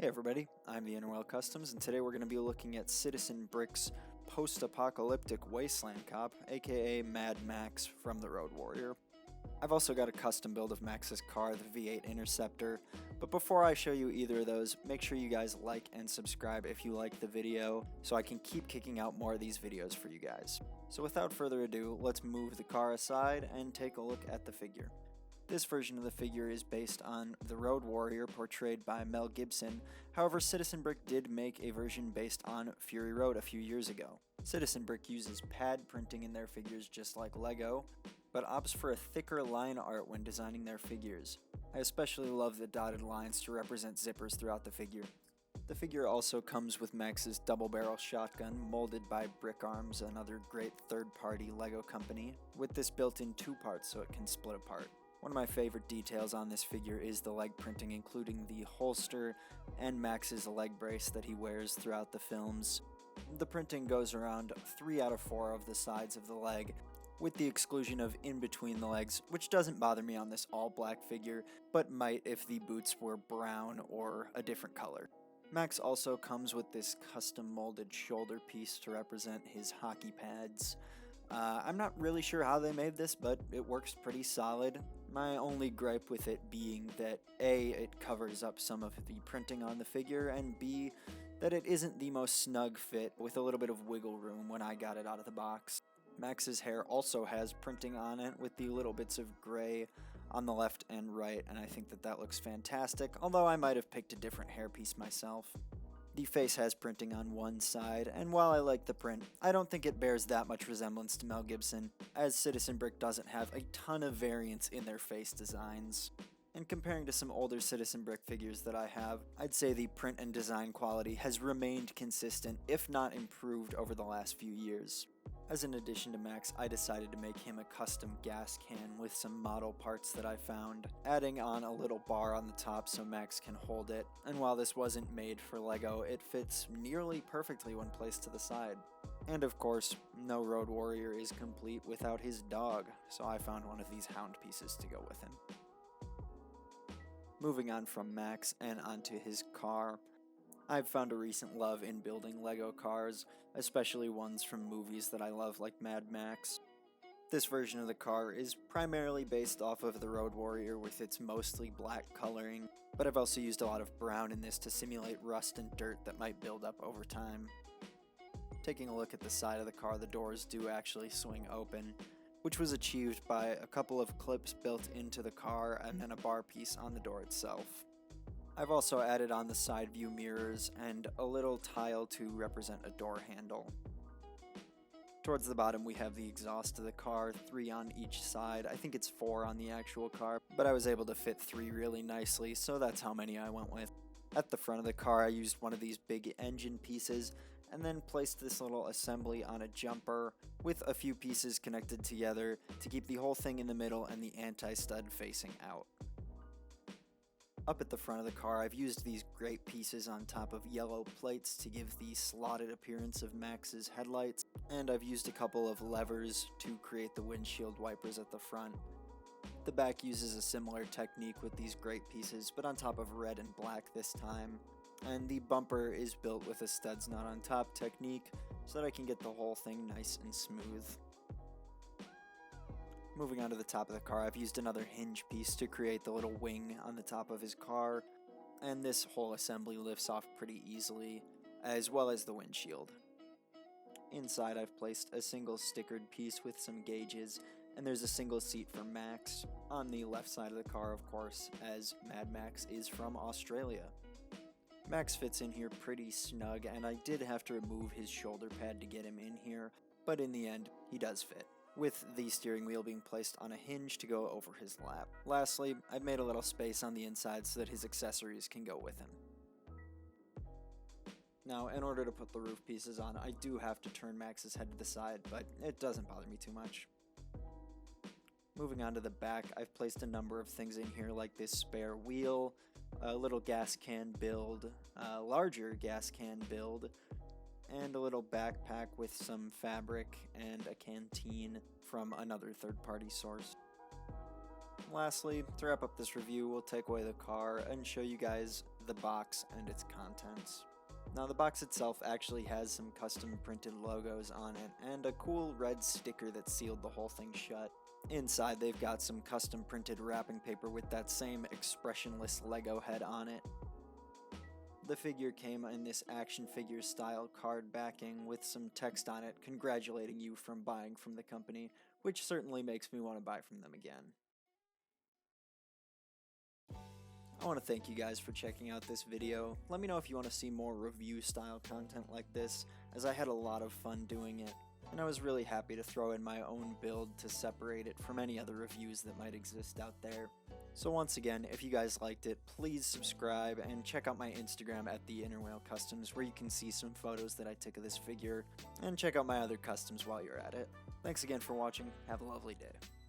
Hey everybody, I'm the Innerwell Customs, and today we're going to be looking at Citizen Brick's post-apocalyptic wasteland cop, aka Mad Max from the Road Warrior. I've also got a custom build of Max's car, the V8 Interceptor, but before I show you either of those, make sure you guys like and subscribe if you like the video, so I can keep kicking out more of these videos for you guys. So without further ado, let's move the car aside and take a look at the figure. This version of the figure is based on the Road Warrior portrayed by Mel Gibson, however Citizen Brick did make a version based on Fury Road a few years ago. Citizen Brick uses pad printing in their figures just like Lego, but opts for a thicker line art when designing their figures. I especially love the dotted lines to represent zippers throughout the figure. The figure also comes with Max's double-barrel shotgun, molded by Brick Arms, another great third-party Lego company, with this built in two parts so it can split apart. One of my favorite details on this figure is the leg printing, including the holster and Max's leg brace that he wears throughout the films. The printing goes around 3 out of 4 of the sides of the leg, with the exclusion of in between the legs, which doesn't bother me on this all-black figure, but might if the boots were brown or a different color. Max also comes with this custom molded shoulder piece to represent his hockey pads. I'm not really sure how they made this, but it works pretty solid. My only gripe with it being that A, it covers up some of the printing on the figure, and B, that it isn't the most snug fit with a little bit of wiggle room when I got it out of the box. Max's hair also has printing on it with the little bits of gray on the left and right, and I think that looks fantastic, although I might have picked a different hairpiece myself. The face has printing on one side, and while I like the print, I don't think it bears that much resemblance to Mel Gibson, as Citizen Brick doesn't have a ton of variance in their face designs. And comparing to some older Citizen Brick figures that I have, I'd say the print and design quality has remained consistent, if not improved over the last few years. As an addition to Max, I decided to make him a custom gas can with some model parts that I found, adding on a little bar on the top so Max can hold it, and while this wasn't made for Lego, it fits nearly perfectly when placed to the side. And of course, no Road Warrior is complete without his dog, so I found one of these hound pieces to go with him. Moving on from Max and onto his car, I've found a recent love in building Lego cars, especially ones from movies that I love like Mad Max. This version of the car is primarily based off of the Road Warrior with its mostly black coloring, but I've also used a lot of brown in this to simulate rust and dirt that might build up over time. Taking a look at the side of the car, the doors do actually swing open, which was achieved by a couple of clips built into the car and then a bar piece on the door itself. I've also added on the side view mirrors and a little tile to represent a door handle. Towards the bottom we have the exhaust of the car, 3 on each side. I think it's 4 on the actual car, but I was able to fit 3 really nicely, so that's how many I went with. At the front of the car I used one of these big engine pieces and then placed this little assembly on a jumper with a few pieces connected together to keep the whole thing in the middle and the anti-stud facing out. Up at the front of the car, I've used these great pieces on top of yellow plates to give the slotted appearance of Max's headlights, and I've used a couple of levers to create the windshield wipers at the front. The back uses a similar technique with these great pieces, but on top of red and black this time, and the bumper is built with a studs not on top technique so that I can get the whole thing nice and smooth. Moving on to the top of the car, I've used another hinge piece to create the little wing on the top of his car, and this whole assembly lifts off pretty easily, as well as the windshield. Inside I've placed a single stickered piece with some gauges, and there's a single seat for Max, on the left side of the car of course, as Mad Max is from Australia. Max fits in here pretty snug, and I did have to remove his shoulder pad to get him in here, but in the end, he does fit, with the steering wheel being placed on a hinge to go over his lap. Lastly, I've made a little space on the inside so that his accessories can go with him. Now, in order to put the roof pieces on, I do have to turn Max's head to the side, but it doesn't bother me too much. Moving on to the back, I've placed a number of things in here like this spare wheel, a little gas can build, a larger gas can build, and a little backpack with some fabric and a canteen from another third-party source. Lastly, to wrap up this review, we'll take away the car and show you guys the box and its contents. Now the box itself actually has some custom printed logos on it and a cool red sticker that sealed the whole thing shut. Inside they've got some custom printed wrapping paper with that same expressionless Lego head on it. The figure came in this action figure style card backing with some text on it congratulating you from buying from the company, which certainly makes me want to buy from them again. I want to thank you guys for checking out this video. Let me know if you want to see more review style content like this, as I had a lot of fun doing it, and I was really happy to throw in my own build to separate it from any other reviews that might exist out there. So once again, if you guys liked it, please subscribe and check out my Instagram at The Inner Whale Customs, where you can see some photos that I took of this figure, and check out my other customs while you're at it. Thanks again for watching, have a lovely day.